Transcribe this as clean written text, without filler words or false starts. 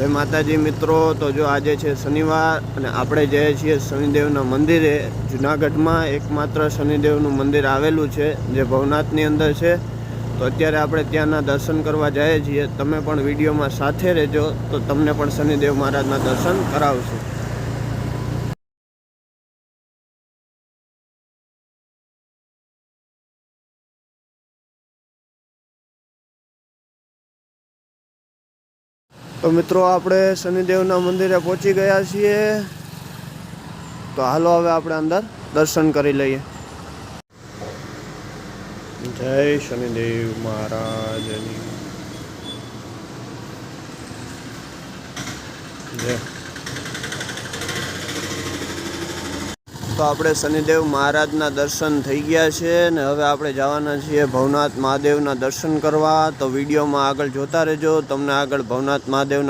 જય માતાજી મિત્રો। તો જો આજે છે શનિવાર અને આપણે જઈએ છીએ શનિદેવના મંદિરે। જુનાગઢમાં એકમાત્ર શનિદેવનું મંદિર આવેલું છે જે ભવનાથની અંદર છે। તો અત્યારે આપણે ત્યાંના દર્શન કરવા જઈએ છીએ। તમે પણ વિડીયોમાં સાથે રહેજો તો તમને પણ શનિદેવ મહારાજના દર્શન કરાવશું। તો મિત્રો આપણે શનિદેવના મંદિરે પહોંચી ગયા છીએ। તો હાલો હવે આપણે અંદર દર્શન કરી લઈએ। જય શનિદેવ મહારાજની જય। તો આપણે શનિદેવ મહારાજના દર્શન થઈ ગયા છે ને હવે આપણે જવાના છીએ ભવનાથ મહાદેવના દર્શન કરવા। તો વિડીયોમાં આગળ જોતા રહેજો, તમને આગળ ભવનાથ મહાદેવના